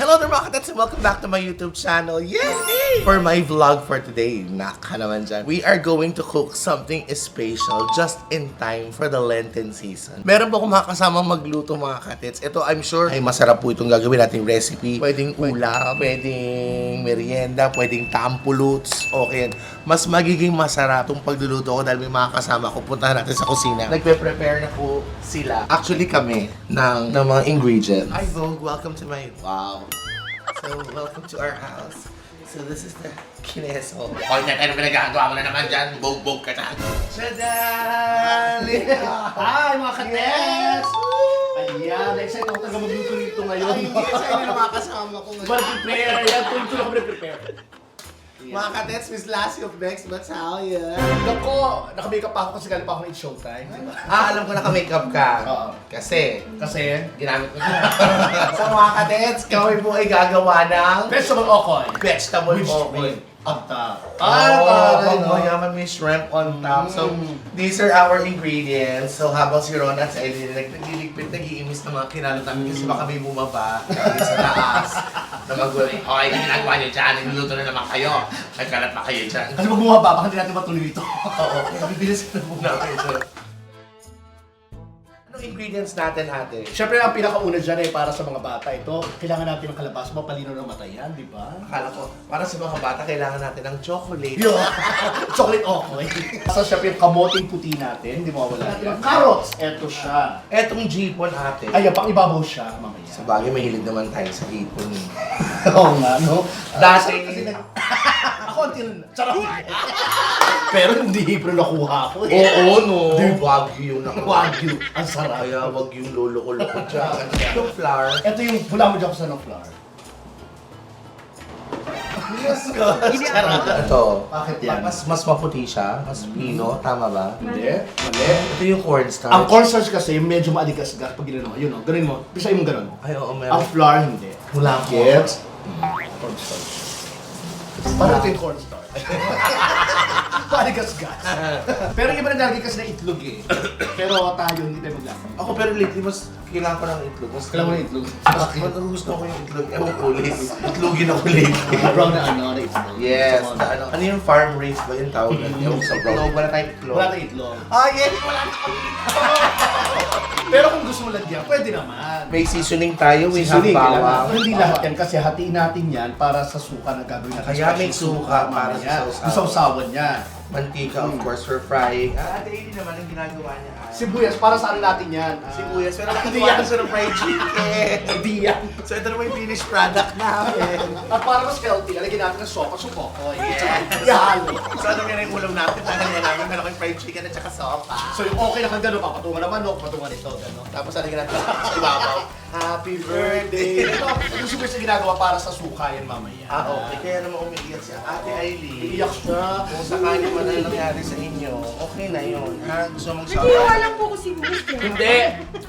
Hello there mga katets and welcome back to my YouTube channel. Yay! For my vlog for today, naka naman dyan, we are going to cook something special just in time for the Lenten season. Meron po akong makakasamang magluto mga katets. Ito I'm sure ay masarap po itong gagawin nating recipe. Pwedeng ulam, pwedeng merienda, pwedeng tampuluts. Okay, mas magiging masarap itong pagluluto ko dahil may mga kasama ko. Puntahan natin sa kusina. Nagpe-prepare na po sila. Actually kami ng mga ingredients. Hi Vogue, welcome to my... Wow. So, welcome to our house. So, this is the kineso. Hoy, ano pinagagawa mo na naman dyan? Bog-bog ka na. Tadaan! Hi, mga katets! Ayan, excited ako talaga magluto nito ngayon. Ay, hindi sa inyo na makakasama ko ngayon. Mag-prepare, ayan, tuloy-tuloy ako prepare. Mga katets, Miss Lassie of Next Battalion. Naku, naka-makeup pa ako kasi galing pa ako ng It's Showtime. Alam ko naka-makeup ka. Oo. Kasi, Kasi, ginamit ko siya. So, mga katets, kami po ay gagawa ng vegetable okoy. vegetable Which okoy. with on top. Mayaman may shrimp on top. So, these are our ingredients. So, habang si Ron at si Eileen nagliligpit, nag-iimis ng mga kinalot namin kasi baka may bumaba sa taas. Na magulat, okay, ginagawa niyo dyan, niluluto na naman kayo. Nagkalat pa kayo dyan. Kasi pag bumaba, baka hindi natin matuloy ito. Oo, kaya bibilis na muna kayo. Anong ingredients natin, ate? Siyempre, ang pinakauna dyan ay para sa mga bata. Ito, kailangan natin ng kalabasa, mapalino ng mata yan, di ba? Akala ko, para sa mga bata, kailangan natin ng chocolate. Chocolate okoy. So, siyempre, yung kamoting puti natin, di mo wala. Carrots, eto siya. Etong jeepon, ate. Ayan, pang ibabaw siya, mamaya. Sa bagay, mahilig naman tayo sa hipon. Oo nga, no? Dati- Kasi ako ang tinun. Charot. Pero hindi Hebrew nakuha ko eh. Oo, no. Wagyu yung Wagyu. Ang sarap. Kaya wag yung lolo-lolo ko dyan. Yung flour. Ito yung hula mo dyan sa ng flour. Yes, Charot. Ito. Bakit yan? Mas maputi siya. Mas pino. Tama ba? Hindi. Mali. Ito yung cornstarch. Ang cornstarch kasi medyo maaligas-gas pag ginano. Yun o, ganin mo. Pisahin mo ganon. Ay, oo, Ang meron. flour hindi. Wala ko. Gets? Cornstarch. Parang ito yung cornstarch. Maaligas-gas. Pero yung iba naglalagay kasi ng itlog eh. Pero tayo hindi tayo maglalagay. Ako pero lately, mas kailangan ko ng itlog. Mas Kailangan mo ng itlog. Mas gusto ko yung itlog. Ewan ko ulit. Itlogin ako lately. Brown na ano, na itlog. Yes. Ano yung farm raised ba yung tawag? Ewan ko sa brown. Wala tayong itlog. Wala tayong itlog. Ah, yes! Wala na kami. Pero kung gusto mo lagyan, pwede naman. May seasoning tayo. We have Seasoning, kailangan. bawang. Pero hindi lahat yan kasi hatiin natin yan para sa suka na gagawin natin. Kaya may Special suka para sa mamaya. sausawan. Yung sausawan niya. Mantika, of course, for frying. Ate Aileen naman ang ginagawa niya. Sibuyas, para saan natin yan? Sibuyas. Pero Hindi nakagawa yan. na siya ng fried chicken. Hindi yan. So ito naman yung finished product namin. At para mas healthy, lalagyan natin ng sopa, sukokoy. Yes. Ihalo. So ano yung ulam natin? Tanangin namin meron kang fried chicken at saka sopa. So yung okay na kang gano'n, papatungan naman, no? Patungan ito, gano'n. Tapos alagyan natin sa ibabaw. Happy birthday! Ito, yung sibuyas na ginagawa para sa suka yan mamaya. Ah, okay. Kaya naman umiiyak si Ate Aileen. Iiyak siya. Kung sakali man na nangyari sa inyo, okay na yun. Ha? Gusto mong Naghiwa lang po ko siguro. Hindi!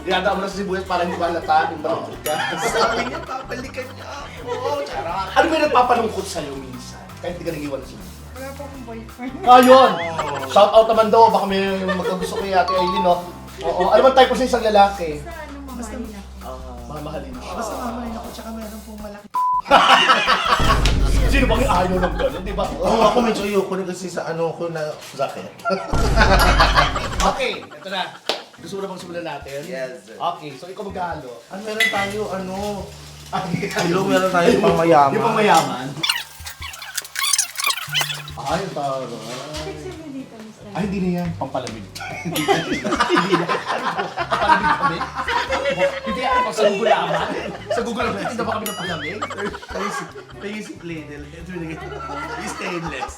Dinadaan mo na sa sibuyas para hindi malata, yung malungkot ka. Sabi niya, papalikan niya ako. Charot. Ano ba yung nagpapalungkot sa'yo minsan? Kahit hindi ka nag-iwan sa sibuyas. Wala po akong boyfriend. Ayun! Shout out naman daw, baka may magkagusto kay Ate Aileen, no? Oo, ano man type ko sa isang lalaki? Sa ano, mamahalin ako. Mamahalin siya. Basta mamahalin ako, tsaka meron pong malaki. Sino bang ayaw ng gano'n, di ba? Oo, ako medyo ayoko na kasi sa ano ko na sakit. Okay, ito na. Gusto mo na bang simulan natin? Yes, sir. Okay, so ikaw maghalo. Meron tayo, hello, meron tayo pang mayaman. Yung pang mayaman. Ay, taro. Bakit sabi dito, Mr. Ay, hindi na yan. Pampalamig. Hindi na. Ano po? Pampalamig kami? Hindi yan. Sa Google Aman. Sa Google Aman. Hindi na ba kami ng palamig? Tayo si Playdel. Ito yung stainless.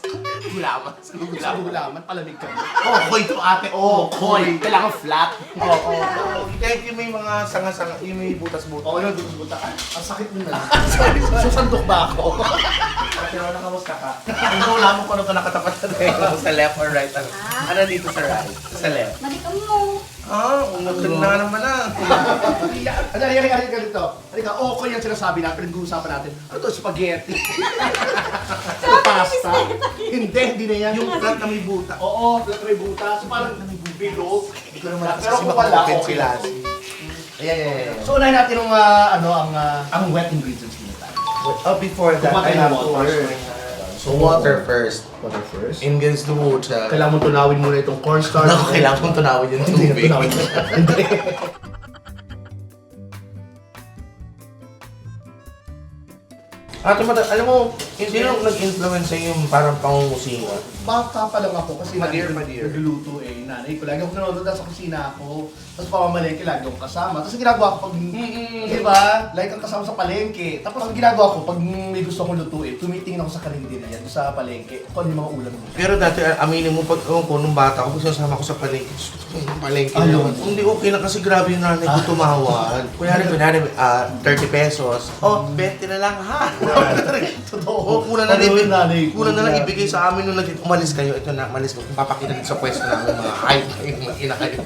Gulaman. Sa Sa Google Aman, palamig kami. Oh, koy to ate. Oh, koy. Kailangan flat. Oo. Kahit yung may mga sanga-sanga, yung may butas-butas. Oo, yun. Buta. Ang sakit mo na. Susandok ba ako? Ate Rona, kamusta ka? Kung wala mo kung ano ka nakatapat sa tayo, sa left or right. Ano dito sa right? Sa left. Malikam mo. Ah, unag na naman na. Ano, halika dito. Halika, okay yung sinasabi natin, pinag-uusapan natin. Ano to, spaghetti? Pasta? Hindi na yan. Yung flat na may buta. Oo, flat may butas. Parang bilog. Hindi ko naman Pero kasi kung wala, makakupen okay. sila. Yeah. So, unahin natin ang wet ingredients nila tayo. Oh, before that, Kumain I have ng to water. wash my hands. So, water first. Water first. Ingles the water. Kailangan mo tunawin muna itong cornstarch. Ako, kailangan kong tunawin yung Hindi, tubig. tunawin mo. Hindi. Ate Mata, alam mo, sino nag-influence sa'yo yung parang pangungusinga? Bata pa lang ako kasi Padir. nagluluto eh. Nanay ko lagi ako nanonood sa kusina ako. Tapos pamamalengke lagi akong kasama. Tapos ang ginagawa ko pag, di ba? Like ang kasama sa palengke. Tapos ang ginagawa ko pag may gusto akong lutuin, tumitingin ako sa karinderya sa palengke kung ano yung mga ulam mo. Pero dati, aminin mo, pag nung bata ako, sasama ko sa palengke. Gusto ko yung palengke. Ayun. Hindi okay na kasi grabe yung nanay ko tumawad. Kunyari, 30 pesos. Oh, 20 na lang ha. Totoo. Kulang na Ano yung nanay ko? kulang na lang ibigay sa amin nung umalis kayo. Ito na, umalis ko. Papakita dito sa pwesto namin mga hype kayo, mga ina kayo.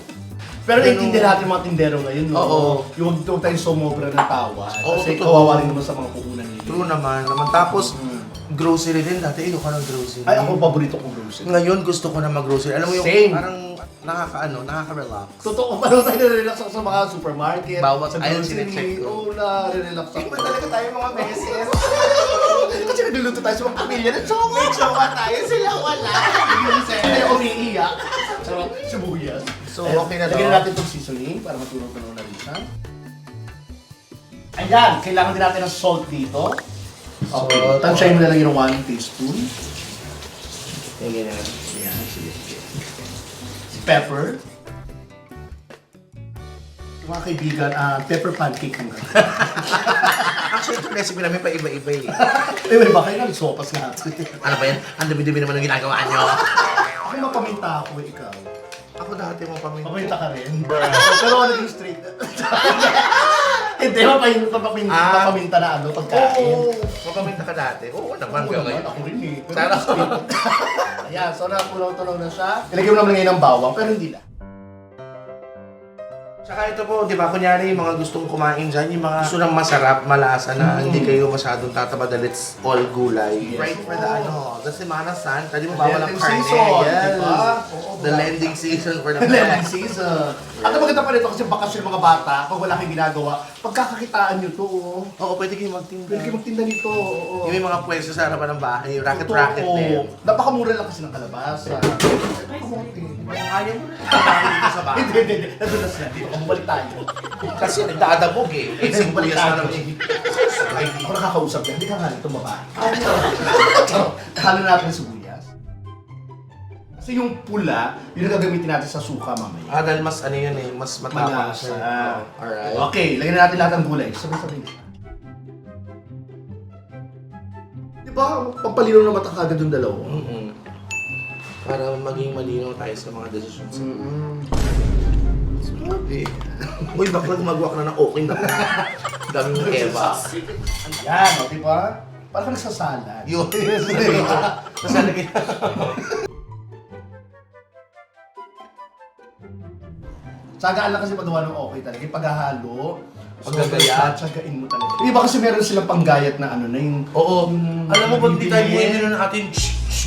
Pero naiintindihan natin mga tindero ngayon, no? Oo. Yung huwag tayong sumobra ng tawa. Oo, Kasi totoo. kawawa rin naman sa mga puhunan nila. True naman. Tapos, grocery din. Dati, ka ng grocery. Ay, ako paborito kong grocery. Ngayon, gusto ko na mag-grocery. Alam mo yung Same. parang nakaka-relax. Totoo, parang tayo nare-relax ako sa mga supermarket, Bawat- sa ayun, grocery. sinecheck ko. Oo, nare-relax ako. Iba talaga tayo mga beses. Kasi nagluluto tayo sa mga pamilya na jowa. May jowa tayo, sila wala. Kaya umiiyak. Sarap, sibuyas. So, okay na to. Lagyan natin itong seasoning para matunaw-tunaw na rin siya. Ayan, kailangan din natin ng salt dito. Okay, Salt. tansyahin mo na lang yung 1 teaspoon. Yung ganyan. Ayan, sige. Pepper. Mga kaibigan, pepper pancake ng gano'n. Actually, itong recipe namin pa iba-iba eh. May ba kayo ng sopas natin? Ano ba yan? Ang dumi-dumi naman ang ginagawa nyo. Ako mapaminta ako, ikaw. Ako dati mo paminta. Papaminta ka rin. Pero ano yung straight? Hindi, papaminta na ano, pagkain. Oo. Mapaminta ka dati. Oo naman. Ako naman, ako rin eh. Pero Sana. straight. Ayan, so nakunaw-tunaw na siya. Ilagay mo naman ngayon ng bawang, pero hindi na. Tsaka ito po, di ba, kunyari yung mga gustong kumain dyan, yung mga gusto ng masarap, malasa na hindi kayo masyadong tataba dahil it's all gulay. Yes. Right for the the Semana Santa, di mo bawal ang Lending karne. season, Yes. di ba? Oo, The lending season for the Lemon best. season. At ang maganda pa rito kasi bakasyon ng mga bata, pag wala kayong ginagawa, pagkakakitaan nyo to. Oo, pwede kayo magtinda. Pwede kayo magtinda nito. Oo. Yung may mga pwesto sa harapan ng bahay, yung Totoo. racket-racket na yun. Napakamura lang kasi ng kalabasa. Ayaw mo na. Ayaw sa bahay. Hindi. Nadulas na. Dito, bumalik tayo. Kasi nagdadabog eh. Eh, Bumalik sibuyas na tayo. naman. Ako nakakausap niya. Hindi ka nga nito babae. Halo natin yung sibuyas. Kasi yung pula, yun ang gagamitin natin sa suka mamaya. Dahil mas ano yun eh, mas matapang Malasa. siya. Alright. Okay, lagyan na natin lahat ng gulay. Sabay-sabay na. Di ba, pampalinaw na mata kagad yung dalawa? Para maging malinaw tayo sa mga decisions. Sabi. Uy, bakla gumagawa ka na ng okay na. Dami mong Eva. Yan, o, di ba? Parang nagsasalad. Yun. Tapos nalagay na. Tsagaan lang kasi magawa ng okay talaga. Yung paghahalo, Paggagayat. tsagain mo talaga. Yung iba kasi meron silang panggayat na ano na yung... Oo. Alam mo, pag di tayo Bibili. buhay na natin,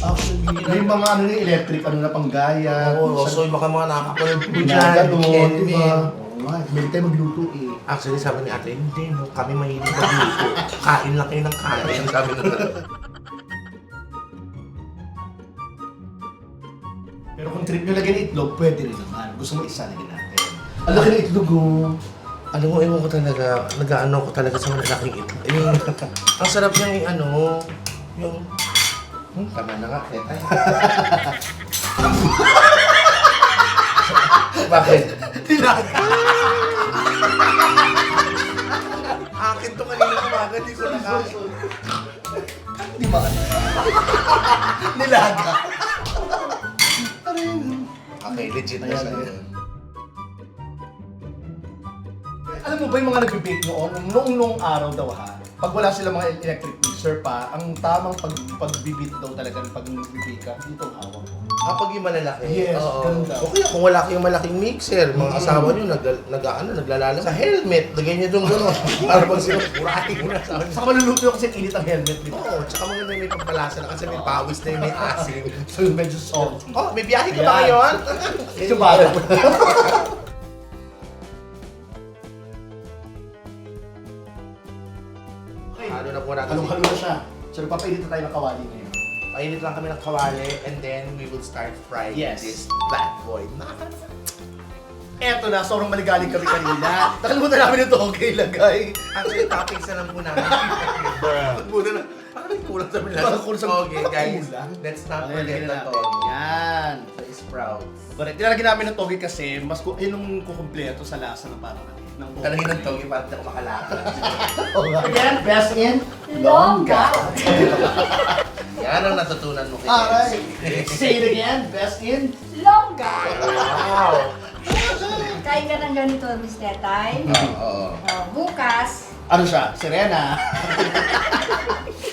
Actually, may mga ano na yung electric, ano na panggayat. Oo, so baka mga nakakapanood ko Gano'n, dyan. di ba? Edwin. Oo nga, may tayo magluto eh. Actually, sabi ni ate, hindi mo, kami mahilig magluto. Kain lang kayo ng kain, sabi na. Pero kung trip nyo lagyan ng itlog, pwede rin naman. Gusto mo isa lagyan natin. Ang laki ng itlog oh. Alam mo, ewan ko talaga, nag-ano ko talaga sa malaking itlog. Yung, ang sarap niyang yung, tama na nga, teta. Bakit? Nilaga. Akin to kanina umaga, di ko nakain. Di ba? Nilaga. Okay, legit na Ayan, siya. ayan. Alam mo ba yung mga nagbe-bake noong araw daw ha? Pag wala silang mga electric mixer pa, ang tamang pagbibit daw talaga ng pag-bake ka, dito ang hawak mo. Pag yung malalaki? Yes, Oo. ganun daw. Okay, kung wala kayong malaking mixer, mga asawa nyo, naglalala sa helmet, lagay nyo doon gano'n. Para pag sila, burahin mo na sa Saka maluluto yung kasi init ang helmet, di ba? Oo, tsaka maganda may pampalasa na kasi may pawis na yung may asim. So medyo soft. Oh, may biyahe ka ba Ayan. ngayon? Ito ba? Halo na po natin. Halong-halo na siya. So, nagpapainit na tayo ng kawali ngayon. Painit lang kami ng kawali and then we will start frying Yes. this bad boy. Eto na, sobrang maligaling kami kanina. Nakalimutan namin ito, okay lagay. Actually, toppings na lang po namin. Muna na. Parang may kulang sa mga Parang kulang sa- Okay, guys. Kulang. Let's not Okay, forget lagyan the natin. toge. Yan. The sprouts. Correct. Tinalagyan namin ng toge kasi mas yun yung kukumpleto sa lasa ng parang ng Kanina ng toge para hindi ako makalakad. Again, best in Longga. Yan ang natutunan mo kay Alright. Elsie. Say it again, best in Longga. Wow! Kain ka ng ganito, Miss Tetay. Oo. Bukas, ano siya? Sirena.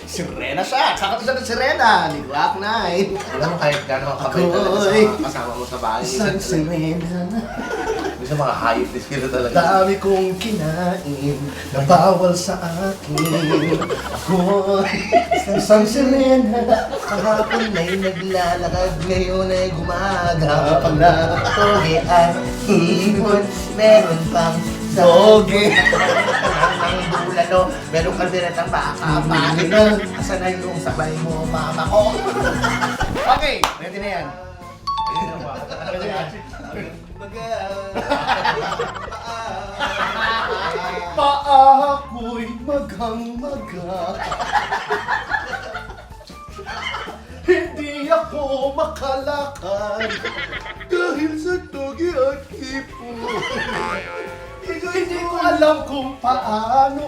Sirena siya. Saka siya ng Sirena. Ni Glock 9. Alam mo kahit gano'n ang kamay talaga sa Ako'y mga kasama mo sa bahay. Isang Sirena. Bisa mga hayop din sila talaga. Dami kong kinain na bawal sa akin. Ako'y isang Sirena. Kahapon ay naglalakad, ngayon ay Gapang gumagapang na. Toge at hipon, meron pang Toge. ng bulalo, meron ka din at ang baka. Bakit na? Asan na yung sabay mo, mama ko? Okay, ready na yan. Ready na yan. Paako'y magang-maga. Hindi ako makalakad dahil sa toge at hipon. Hindi ko alam kung paano.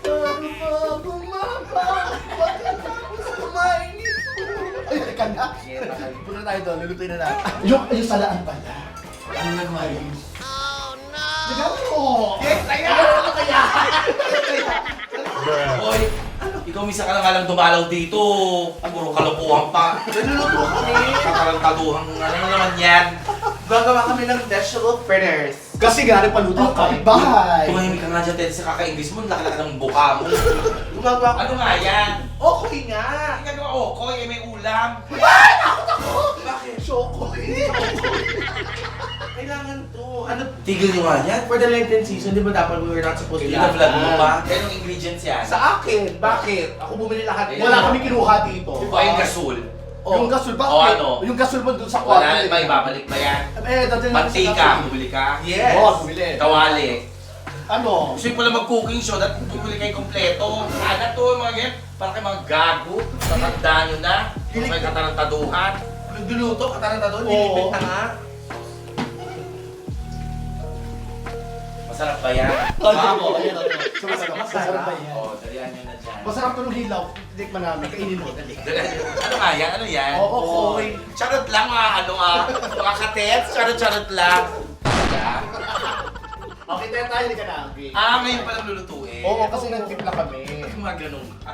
Paano ba bumaba? Pagkatapos kumain nito. Ay, halika na. Punta tayo doon, lulutuin na natin. Yung salaan pala. Ano naman? Oh no! Nagawin ko! Yes, kaya! Ano kaya? Hoy, ikaw misa ka na nga lang dumalaw dito. Puro kalokohan pa. Naluluto kami! Kakarantaduhang ano naman yan. Gagawa kami ng vegetable fritters. Kasi nga rin paluto ang kapitbahay. Tumahimik ka nga dyan, Ted, sa kaka-English mo, laki-laki ng buka mo. Gumagawa Ano nga yan? Okay nga! Hindi ka gawa okoy, may ulam. Bakit? Chocolate! Kailangan to. Ano? Tigil nyo nga yan. For the Lenten season, di ba dapat we were not supposed to Ina-vlog mo pa. Anong ingredients yan? Sa akin, bakit? Ako bumili lahat. Wala kami kinuha dito. Di ba yung gasol? Yung gasol, bakit? O ano? Yung gasol mo dun sa kwarto. Wala, may babalik ba yan? Dati na Mantika, bumili ka. Yes! Oo, bumili. Kawali. Ano? Gusto yung pala mag-cooking show, at bumili kayo kompleto. Sana to, mga ganyan. Para kayo mga gago. Tatandaan nyo na. May katarantaduhan. Nagluluto, kataranta doon, Oo. nilipit na nga. Masarap ba yan? Ayan, Masarap ba yan? Oo, dalihan nyo na dyan. Masarap to ng hilaw. Tikman namin. Kainin mo, dali. Ano nga yan? Ano yan? Oo, Oy, charot lang mga ano mga katets. Charot-charot lang. Talaga? Okay, tayo hindi ka na. Okay. Ngayon palang lulutuin. Oo, kasi nagtimpla kami. Mga ganun ka.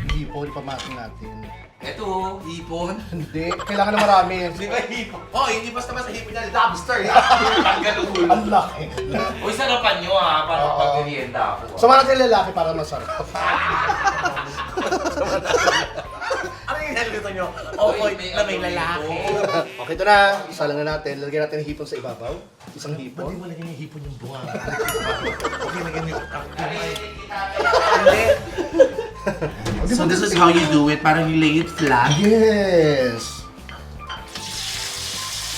Hindi po, ipamasin natin. Ito, hipon. Hindi, kailangan na marami. Di ba hipon? Oh, hindi basta-basta hipon yan. Lobster! Ang ganun. Ang laki. Uy, sarapan nyo ha. Para Oo. pag-merienda ako. Sama natin lalaki para masarap. Ano yung naluluto nyo? Oy, Okoy may na may ano lalaki. dito. Okay, ito na. Isa lang na natin. Lagyan natin ng hipon sa ibabaw. Isang Ba't di hipon. mo lagyan yung hipon yung bunga? Okay, lagyan yung... Ay, Hindi. So this is how you do it. Parang you lay it flat. Yes!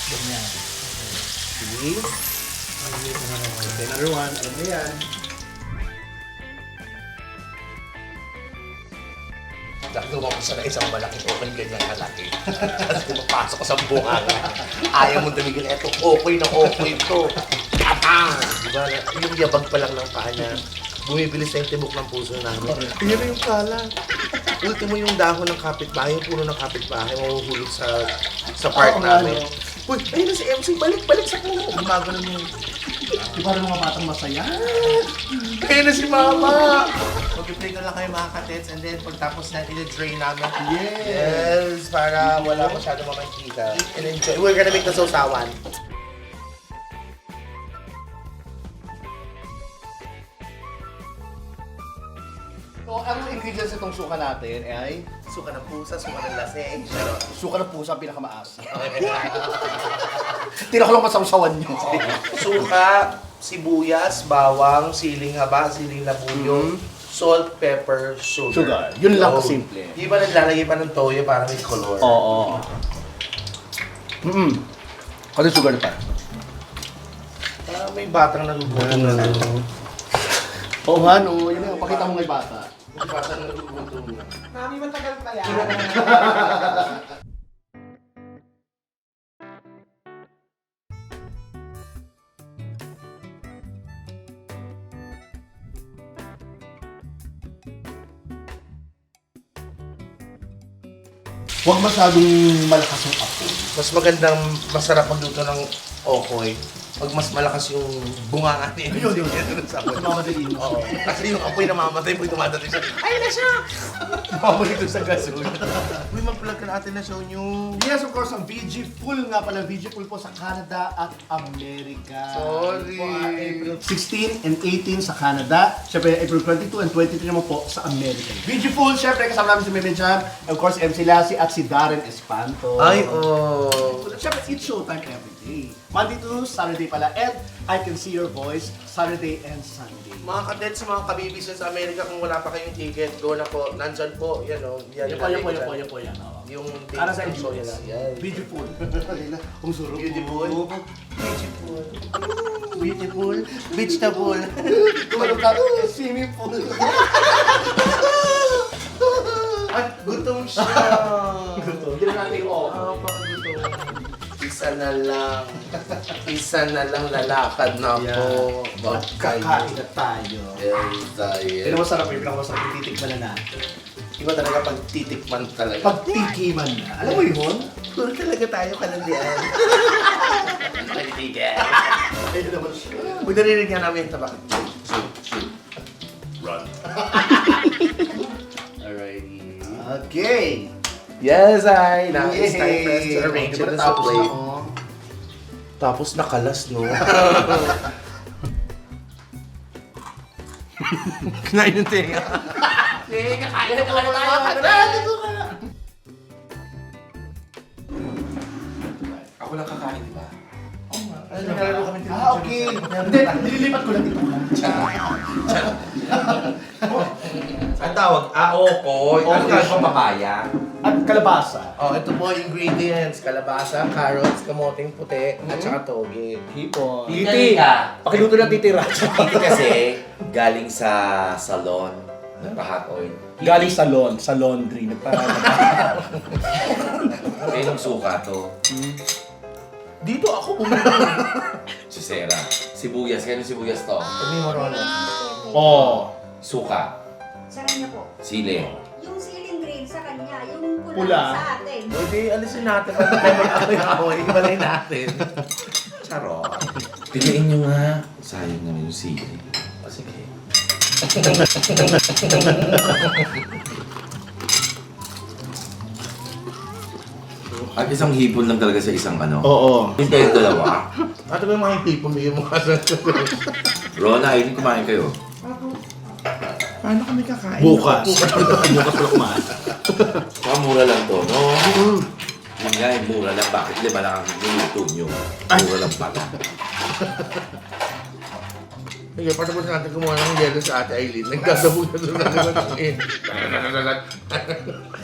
Ganyan. See? Okay, another one. Alam mo yan. Nagtuwa ko sa isang malaking open ganyan kalaki. Tapos pumapasok ko sa buhang. Ayaw mo tumigil. Eto, okay na okay to. Atang! Diba? Yung yabag pa lang ng paa niya. Bumibilis na yung tibok ng puso namin. Tingnan mo yung kala. Ultimo yung dahon ng kapitbahay, yung puno ng kapitbahay, mahuhulog sa part Oo, namin. ano. Uy, ayun na si MC, balik sa puno. Gumagano yung... Di ba ng mga batang masaya? Ayun na si Mama! Mag-play na lang kayo mga katits and then pagtapos na i-drain namin. Yes! Para wala masyado mamantika. And enjoy. We're gonna make the sausawan. So, ang ingredients itong suka natin ay Suka ng pusa, suka ng laseng. Charot. suka ng pusa ang pinakamaas. Tira ko lang masawsawan nyo. Suka, sibuyas, bawang, siling haba, siling labuyo, salt, pepper, sugar. Sugar. Yun lang Oh. kasimple. Di ba naglalagay pa ng toyo para may color? Oo. Kasi sugar pa. May batang nagugutom na lang. Oo nga, no. Yun lang. Pakita mo ngay bata. May batang nagugutom na. Mami, matagal pa yan. Huwag masyadong malakas yung apoy. Mas magandang, masarap magluto ng okoy. Pag mas malakas yung bunga niya. Yun. Sa apoy. Mamadali mo. Oo. Kasi yung apoy na mamamatay pag dumadating siya. Ay na siya! Mabalik doon sa gasol. Uy, mag-plug ka natin na show nyo. Yes, of course, ang VG Full nga pala. VG Full po sa Canada at Amerika. Sorry. Po, April 16 and 18 sa Canada. Siyempre, April 22 and 23 naman po sa Amerika. VG Full, siyempre, kasama namin si Meme Jam. Of course, MC Lassie at si Darren Espanto. Ay, oh. Siyempre, it's showtime every day. Monday to Saturday pala. And I Can See Your Voice, Saturday and Sunday. Mga kadets, mga kabibis sa Amerika, kung wala pa kayong ticket, go na po. Nandyan po, yan o. Yan po. Yung Para sa dates ng enjoy. shows. Yan. Beautiful. Umusurog. Beautiful. Beautiful. Beautiful. Vegetable. Tumalog ka. Swimming pool. At gutom siya. Hindi na natin yung Ah, baka gutom. Isa na lang lalakad na po. Kakain na tayo. Pero masarap yung pinakamasarap yung titikman na natin. Iba talaga pag titikman talaga. Pagtikiman na. Alam mo yun? Puro talaga tayo kalandian. Nagtitigil. Ayun naman siya. Pag narinig nga namin ito, bakit? Shoot. Run. Alrighty. Okay. Yes, I. Now it's Yay! time for us to arrange it as a Tapos na, plate. oh. Tapos nakalas, no? Kinain yung tinga. Sige, kakain na talaga tayo. Ako lang kakain, di ba? Naglalaro kami Okay. Hindi, nililipat ko lang ito. Ang tawag, okoy. Ano tawag pang papaya? At kalabasa. Oh, ito po ingredients. Kalabasa, carrots, kamoting puti, at saka toge. Hipon. Titi ka. Pakiluto na titira. Titi kasi galing sa salon. Nagpa-hot oil. Galing sa laundry. Kaya nung suka to. Dito ako bumili. Si Sarah. Sibuyas. Kaya nung sibuyas to. Sabi mo, Ron. Oh. Suka. Sa kanya po. Sili. Yung ceiling green sa kanya, yung pula, Pula. sa atin. O di, alisin natin. Pag tayo mag-away-away, ibalay natin. Charot. Piliin nyo nga. Sayang naman yung sili. O sige. At isang hipon lang talaga sa isang ano. Oo. Hindi kayo dalawa. Ate ba yung mga people bigyan mo kasi? Rona, hindi kumain kayo. Paano kami kakain? Bukas. Bukas pala kumain. Saka mura lang to, no? Yun nga, mura lang. Bakit lima lang ang niluto nyo? Mura lang pala. Sige, patapos natin kumuha ng yelo sa Ate Aileen. Nagdadabog na doon na naman.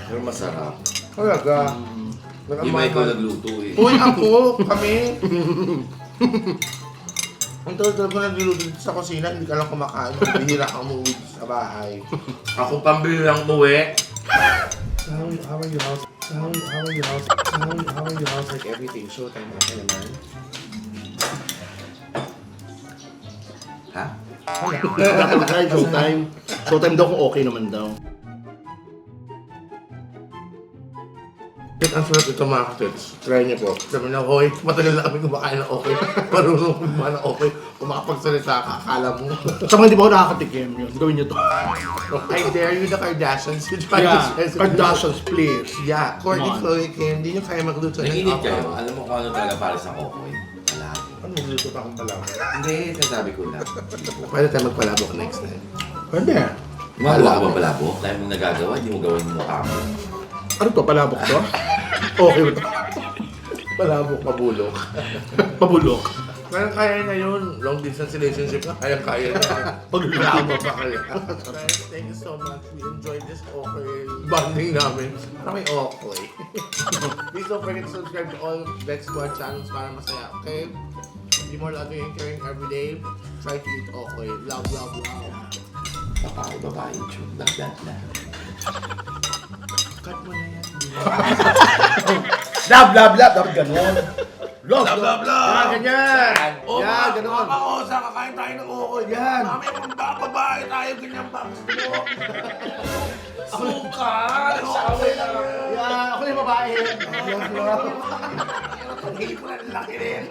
Pero masarap. Talaga. Hindi ba ikaw nagluto eh. Uy, ako! Kami! Ang tagal ko nagluluto dito sa kusina, hindi ka lang kumakain. Bihira kang umuwi sa bahay. Ako pambili lang uwi. How are you, house? How are you, house? How are you, house? Like everything, showtime ako naman. Ha? Showtime. Showtime daw kung okay naman daw. Ang sarap ito mga katits. Try niyo po. Sabi na, hoy, matagal na kami kumakain ng okay. Marunong kumain ng okay. Kung makapagsalita ka, akala mo. Sa mga hindi ba ako nakakatikim yun, gawin niyo to. I dare you, the Kardashians. You try Yeah, this recipe. Kardashians, please. Yeah, Courtney, Come on. Chloe, Kim, hindi nyo kaya magluto ng Naginit okay. kayo. Alam mo kung ano talaga para sa kokoy. Palagi. Ano magluto pa akong palabok? Hindi, sinasabi ko lang. Pwede tayo magpalabok next time. Pwede. Gumagawa ka ba palabo? Dahil mong nagagawa, hindi mo gawin mo mukha mo. Ano to, palabok to? Okay ba to? Palabok, pabulok. Pabulok. Kaya na yun. Long distance relationship na kaya na. Paglulama pa kaya. Guys, thank you so much. We enjoyed this okay bonding namin. Parang may okay. Please don't forget to subscribe to all Dex Squad channels para masaya, okay? Be more loving and caring every day. Try to eat okay. Love, love, love. Babae, YouTube. Love, love, love. Cut mo na yan. Love, love, love. Dapat ganun. Love, love, love. Yan, ganyan. O, Yan, ganun. Makakosa, kakain tayo ng okay. Yan. Mamaya kung babae tayo, ganyan ba gusto mo? Suka! Nagsaway na ako. Yan, ako na yung babae. Love, love. Ang hili ko na laki rin.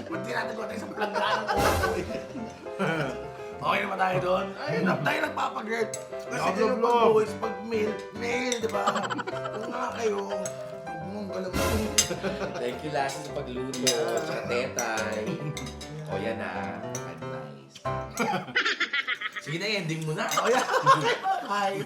Ba't di natin tayo sa plagdaan ng okay? Okay naman tayo doon. Ay, tayo nagpapag-girl. Kasi Love, di love, naman love. boys, pag male, di ba? Kung nga kayo, huwag mong Thank you, Lassie, sa pagluto. Tsaka tetay. O, yan na. Nice. Sige na, ending mo na. Oh, yeah. Hi.